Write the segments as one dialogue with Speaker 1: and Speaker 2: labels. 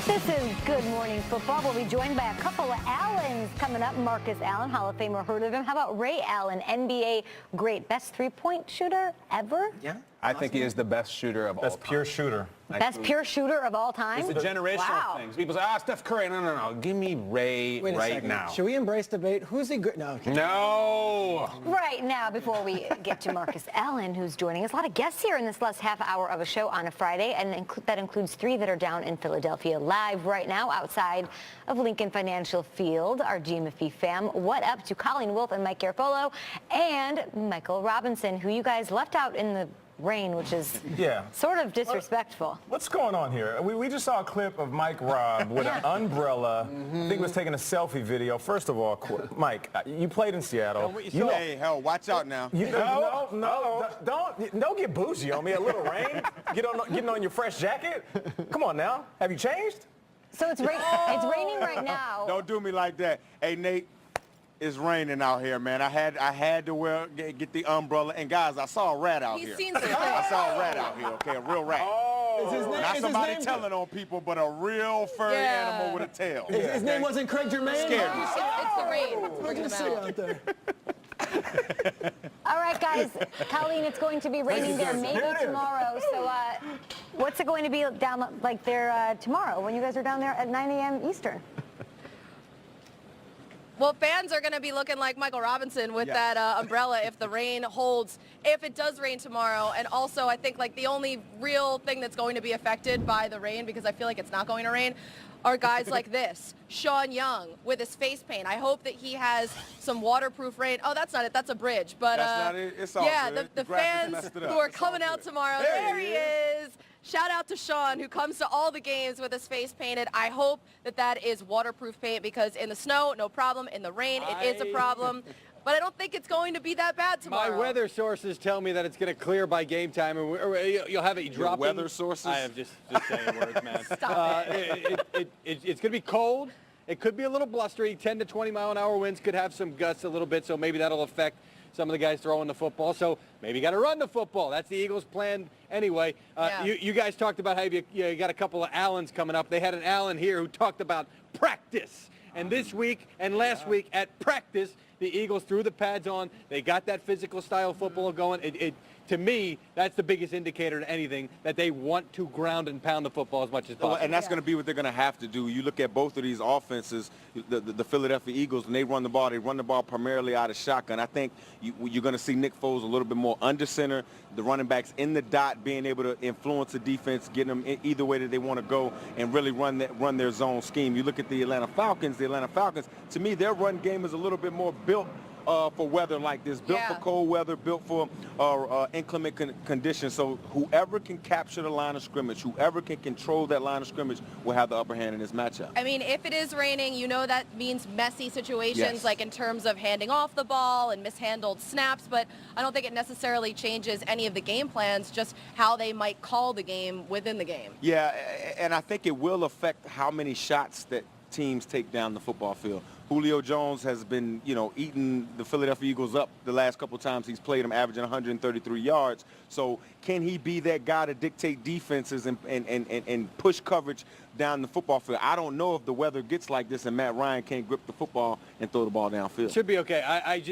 Speaker 1: This is Good Morning Football. We'll be joined by a couple of Allens coming up. Marcus Allen, Hall of Famer, heard of him. How about Ray Allen, NBA great, best three-point shooter ever?
Speaker 2: Yeah.
Speaker 3: I think he is the best shooter of all time.
Speaker 4: Best pure shooter.
Speaker 1: Best pure shooter of all time?
Speaker 3: It's a generational thing. People say, Steph Curry. No. Give me Ray right now.
Speaker 2: Should we embrace debate? Who's he good? No. Okay.
Speaker 3: No.
Speaker 1: Right now, before we get to Marcus Allen, who's joining us, a lot of guests here in this last half hour of a show on a Friday, and that includes three that are down in Philadelphia live right now outside of Lincoln Financial Field. Our GMFB fam, what up to Colleen Wolfe and Mike Garofolo and Michael Robinson, who you guys left out in the rain, which is sort of disrespectful.
Speaker 4: What's going on here? We just saw a clip of Mike Robb with an umbrella. I think he was taking a selfie video. First of all, Mike, you played in Seattle.
Speaker 5: Hey, hell, watch out now.
Speaker 4: Don't get bougie on me. A little rain, getting on your fresh jacket. Come on now. Have you changed?
Speaker 1: So it's raining right now.
Speaker 5: Don't do me like that. Hey, Nate. It's raining out here, man. I had to get the umbrella. And guys, I saw a rat out here. I saw a rat out here. Okay, a real rat.
Speaker 2: Oh,
Speaker 5: not somebody telling on people, but a real furry animal with a tail.
Speaker 2: His name wasn't Craig Germain.
Speaker 5: Scared me.
Speaker 6: It's the rain.
Speaker 2: We're gonna see out there.
Speaker 1: All right, guys. Colleen, it's going to be raining there maybe tomorrow. So what's it going to be down like there tomorrow when you guys are down there at 9 a.m. Eastern?
Speaker 6: Well, fans are going to be looking like Michael Robinson with that umbrella if the rain holds, if it does rain tomorrow. And also, I think like the only real thing that's going to be affected by the rain, because I feel like it's not going to rain, are guys like this. Sean Young with his face paint. I hope that he has some waterproof rain. Oh, that's not it. That's a bridge. But
Speaker 5: that's not it. It's all good.
Speaker 6: The fans who are coming out tomorrow, there he is. Shout out to Sean, who comes to all the games with his face painted. I hope that is waterproof paint, because in the snow, no problem. In the rain, it is a problem. But I don't think it's going to be that bad tomorrow.
Speaker 7: My weather sources tell me that it's going to clear by game time, and you'll have it dropping.
Speaker 5: Weather sources?
Speaker 7: I am just saying words, man.
Speaker 6: Stop it.
Speaker 7: It's going to be cold. It could be a little blustery. 10 to 20 mile an hour winds could have some gusts a little bit, so maybe that'll affect some of the guys throwing the football. So maybe you got to run the football. That's the Eagles' plan anyway. You guys talked about how you got a couple of Allens coming up. They had an Allen here who talked about practice. And this week and last week at practice, the Eagles threw the pads on. They got that physical style football going. To me, that's the biggest indicator to anything, that they want to ground and pound the football as much as possible.
Speaker 5: And that's going to be what they're going to have to do. You look at both of these offenses, the Philadelphia Eagles, when they run the ball primarily out of shotgun. I think you're going to see Nick Foles a little bit more under center, the running backs in the dot, being able to influence the defense, getting them either way that they want to go, and really run their zone scheme. You look at the Atlanta Falcons, to me, their run game is a little bit more built for weather like this, built for cold weather, built for inclement conditions. So whoever can capture the line of scrimmage, whoever can control that line of scrimmage will have the upper hand in this matchup.
Speaker 6: I mean, if it is raining, you know that means messy situations, like in terms of handing off the ball and mishandled snaps, but I don't think it necessarily changes any of the game plans, just how they might call the game within the game.
Speaker 5: Yeah, and I think it will affect how many shots that teams take down the football field. Julio Jones has been, eating the Philadelphia Eagles up the last couple of times he's played them, averaging 133 yards. So can he be that guy to dictate defenses and push coverage down the football field? I don't know if the weather gets like this and Matt Ryan can't grip the football and throw the ball downfield.
Speaker 7: Should be okay.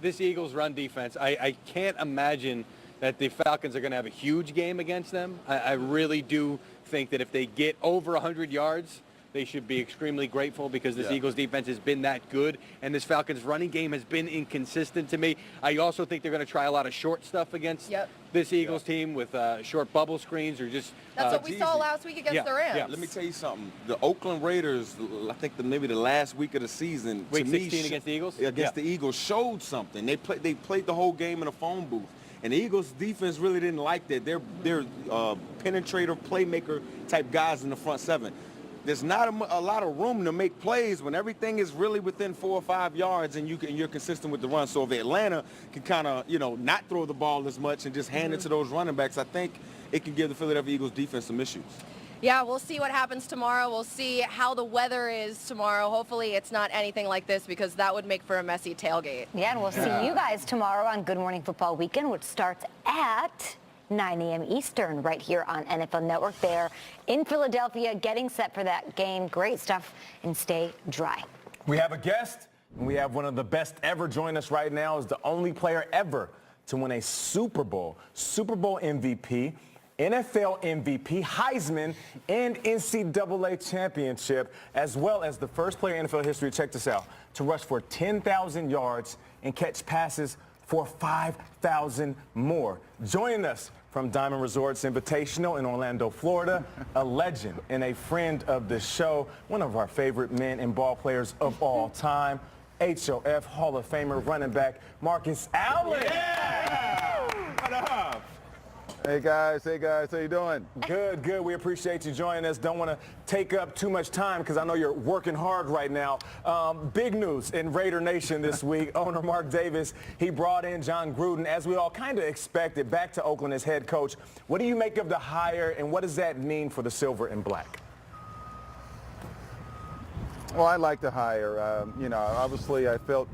Speaker 7: This Eagles run defense, I can't imagine that the Falcons are going to have a huge game against them. I really do think that if they get over 100 yards, they should be extremely grateful, because this Eagles defense has been that good, and this Falcons running game has been inconsistent to me. I also think they're going to try a lot of short stuff agast this Eagles team with short bubble screens or just.
Speaker 6: That's what we saw last week against the Rams.
Speaker 5: Yeah. Let me tell you something. The Oakland Raiders, I think maybe the last week of the season,
Speaker 7: week 16 against the Eagles.
Speaker 5: The Eagles showed something. They played the whole game in a phone booth. And the Eagles' defense really didn't like that. They're penetrator, playmaker type guys in the front seven. There's not a lot of room to make plays when everything is really within 4 or 5 yards and you're consistent with the run. So if Atlanta can kind of, not throw the ball as much and just hand it to those running backs, I think it can give the Philadelphia Eagles defense some issues.
Speaker 6: Yeah, we'll see what happens tomorrow. We'll see how the weather is tomorrow. Hopefully it's not anything like this, because that would make for a messy tailgate.
Speaker 1: Yeah, and we'll see you guys tomorrow on Good Morning Football Weekend, which starts at 9 a.m. Eastern, right here on NFL Network. They're in Philadelphia, getting set for that game. Great stuff, and stay dry.
Speaker 4: We have a guest, and we have one of the best ever join us right now. Is the only player ever to win a Super Bowl MVP, NFL MVP, Heisman, and NCAA championship, as well as the first player in NFL history, check this out, to rush for 10,000 yards and catch passes for 5,000 more. Joining us from Diamond Resorts Invitational in Orlando, Florida, a legend and a friend of the show, one of our favorite men and ball players of all time, HOF Hall of Famer running back Marcus Allen. Yeah! What up?
Speaker 8: Hey guys, how you doing?
Speaker 4: Good, good. We appreciate you joining us. Don't want to take up too much time because I know you're working hard right now. Big news in Raider Nation this week. Owner Mark Davis, he brought in John Gruden, as we all kind of expected, back to Oakland as head coach. What do you make of the hire, and what does that mean for the silver and black?
Speaker 8: Well, I like the hire. You know, obviously I felt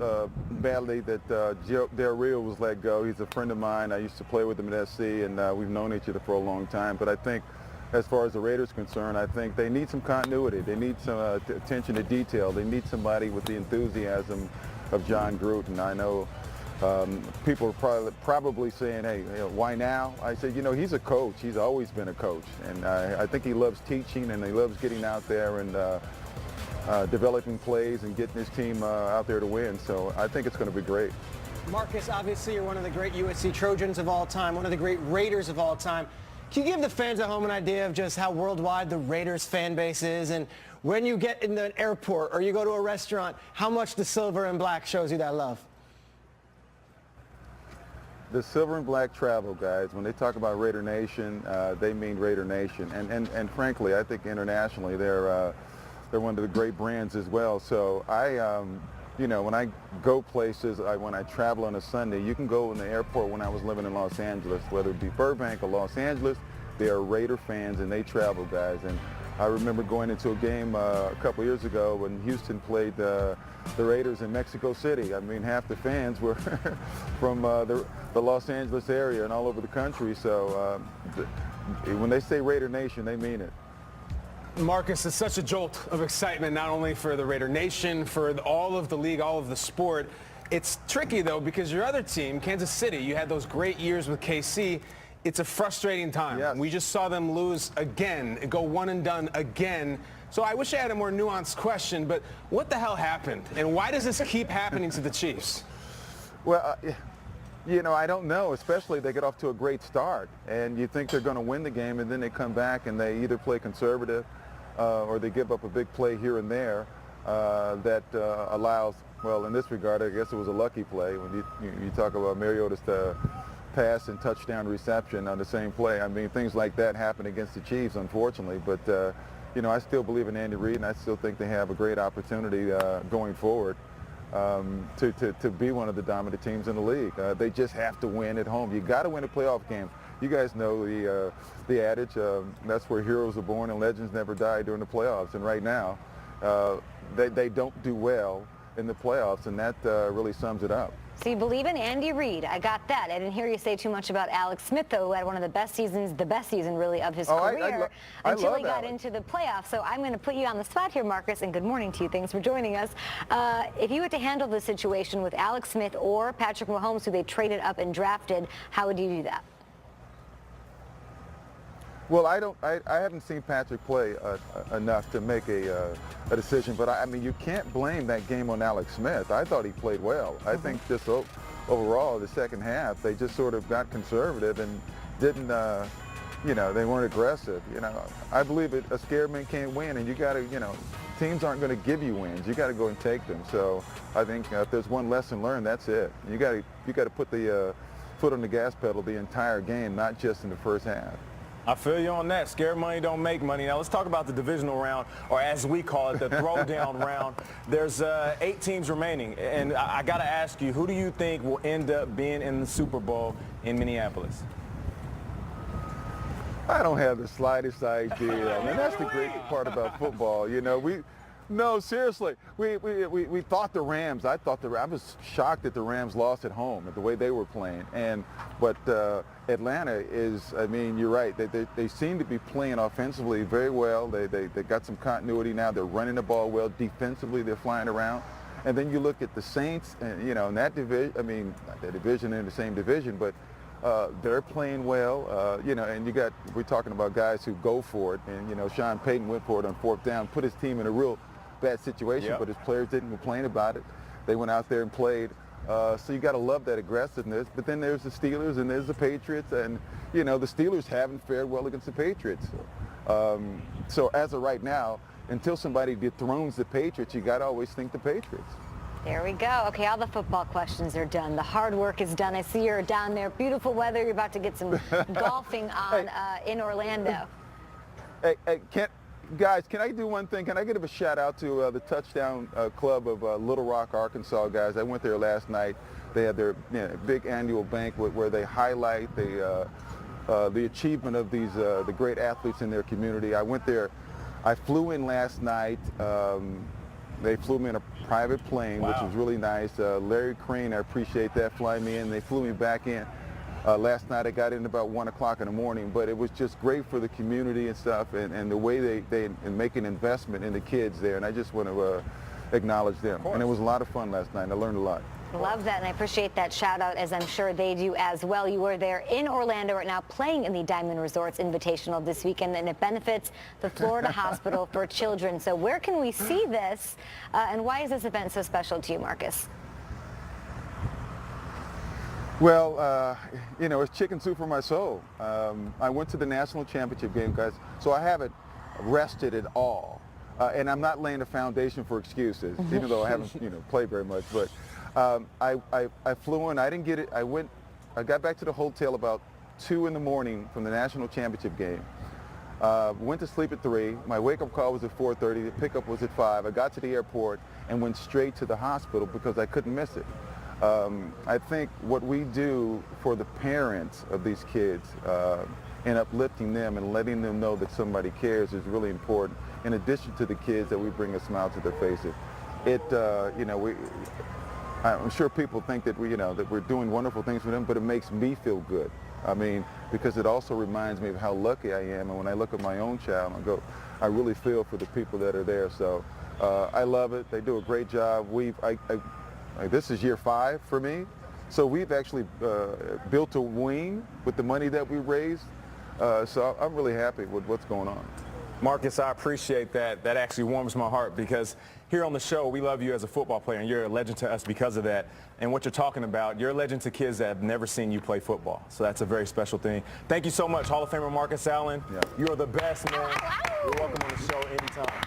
Speaker 8: badly that Del Rio was let go. He's a friend of mine. I used to play with him at SC, and we've known each other for a long time. But I think as far as the Raiders are concerned, I think they need some continuity. They need some attention to detail. They need somebody with the enthusiasm of John Gruden. I know people are probably saying, hey, you know, why now? I said, you know, he's a coach. He's always been a coach. And I think he loves teaching, and he loves getting out there and developing plays and getting his team out there to win. So I think it's going to be great.
Speaker 2: Marcus, obviously you're one of the great USC Trojans of all time, one of the great Raiders of all time. Can you give the fans at home an idea of just how worldwide the Raiders fan base is, and when you get in the airport or you go to a restaurant, how much the silver and black shows you that love?
Speaker 8: The silver and black travel, guys. When they talk about Raider Nation, they mean Raider Nation. And frankly, I think internationally they're one of the great brands as well. So you know, when I go places, when I travel on a Sunday, you can go in the airport. When I was living in Los Angeles, whether it be Burbank or Los Angeles, they are Raider fans and they travel, guys. And I remember going into a game a couple years ago when Houston played the Raiders in Mexico City. I mean, half the fans were from the Los Angeles area and all over the country. So when they say Raider Nation, they mean it.
Speaker 3: Marcus, it's such a jolt of excitement, not only for the Raider Nation, for all of the league, all of the sport. It's tricky, though, because your other team, Kansas City, you had those great years with KC. It's a frustrating time.
Speaker 8: Yes.
Speaker 3: We just saw them lose again, go one and done again. So I wish I had a more nuanced question, but what the hell happened? And why does this keep happening to the Chiefs?
Speaker 8: Well, you know, I don't know, especially they get off to a great start. And you think they're going to win the game, and then they come back and they either play conservative or they give up a big play here and there that allows, well, in this regard, I guess it was a lucky play. When you talk about Mariota's pass and touchdown reception on the same play. I mean, things like that happen against the Chiefs, unfortunately. But, you know, I still believe in Andy Reid, and I still think they have a great opportunity going forward to be one of the dominant teams in the league. They just have to win at home. You got to win a playoff game. You guys know the adage, that's where heroes are born and legends never die during the playoffs. And right now, they don't do well in the playoffs, and that really sums it up.
Speaker 1: So you believe in Andy Reid. I got that. I didn't hear you say too much about Alex Smith, though, who had one of the best seasons, really, of his career until he got into the playoffs. So I'm going to put you on the spot here, Marcus, and good morning to you. Thanks for joining us. If you were to handle the situation with Alex Smith or Patrick Mahomes, who they traded up and drafted, how would you do that?
Speaker 8: Well, I haven't seen Patrick play enough to make a decision, but I mean, you can't blame that game on Alex Smith. I thought he played well. I think just overall, the second half, they just sort of got conservative and didn't, you know, they weren't aggressive. You know, I believe a scared man can't win, and you got to, you know, teams aren't going to give you wins. You got to go and take them. So I think if there's one lesson learned, that's it. You got to put the foot on the gas pedal the entire game, not just in the first half.
Speaker 4: I feel you on that. Scared money don't make money. Now let's talk about the divisional round, or as we call it, the throwdown round. There's 8 teams remaining, and I got to ask you, who do you think will end up being in the Super Bowl in Minneapolis?
Speaker 8: I don't have the slightest idea. I mean, that's the great part about football. You know, No, seriously. We thought the Rams. I was shocked that the Rams lost at home at the way they were playing. But Atlanta is. I mean, you're right. They seem to be playing offensively very well. They got some continuity now. They're running the ball well. Defensively, they're flying around. And then you look at the Saints, and in that division. I mean, not the division in the same division, but they're playing well. And we're talking about guys who go for it. And Sean Payton went for it on 4th down, put his team in a real bad situation, but his players didn't complain about it. They went out there and played. So you got to love that aggressiveness. But then there's the Steelers and there's the Patriots, and the Steelers haven't fared well against the Patriots. So as of right now, until somebody dethrones the Patriots, you got to always think the Patriots.
Speaker 1: There we go. Okay, all the football questions are done. The hard work is done. I see you're down there. Beautiful weather. You're about to get some golfing on in Orlando.
Speaker 8: Hey, guys, can I do one thing? Can I give a shout out to the Touchdown Club of Little Rock, Arkansas, guys? I went there last night. They had their big annual banquet where they highlight the achievement of these the great athletes in their community. I went there. I flew in last night. They flew me in a private plane, which was really nice. Larry Crane, I appreciate that, flying me in. They flew me back in. Last night I got in about 1 o'clock in the morning, but it was just great for the community and stuff, and the way they make an investment in the kids there, and I just want to acknowledge them. And it was a lot of fun last night, and I learned a lot.
Speaker 1: Love that, and I appreciate that shout out, as I'm sure they do as well. You are there in Orlando right now playing in the Diamond Resorts Invitational this weekend, and it benefits the Florida Hospital for Children. So where can we see this, and why is this event so special to you, Marcus?
Speaker 8: Well, it's chicken soup for my soul. I went to the national championship game, guys, so I haven't rested at all. And I'm not laying a foundation for excuses, even though I haven't, played very much. But I flew in. I didn't get it. I got back to the hotel about 2 in the morning from the national championship game. Went to sleep at 3. My wake-up call was at 4:30. The pickup was at 5. I got to the airport and went straight to the hospital because I couldn't miss it. I think what we do for the parents of these kids and uplifting them and letting them know that somebody cares is really important. In addition to the kids, that we bring a smile to their faces. I'm sure people think that that we're doing wonderful things for them, but it makes me feel good. I mean, because it also reminds me of how lucky I am, and when I look at my own child, I really feel for the people that are there. So I love it. They do a great job. This is year 5 for me, so we've actually built a wing with the money that we raised. So I'm really happy with what's going on.
Speaker 4: Marcus, I appreciate that. That actually warms my heart because here on the show, we love you as a football player, and you're a legend to us because of that. And what you're talking about, you're a legend to kids that have never seen you play football. So that's a very special thing. Thank you so much, Hall of Famer Marcus Allen. Yeah. You are the best, man. You're welcome on the show anytime.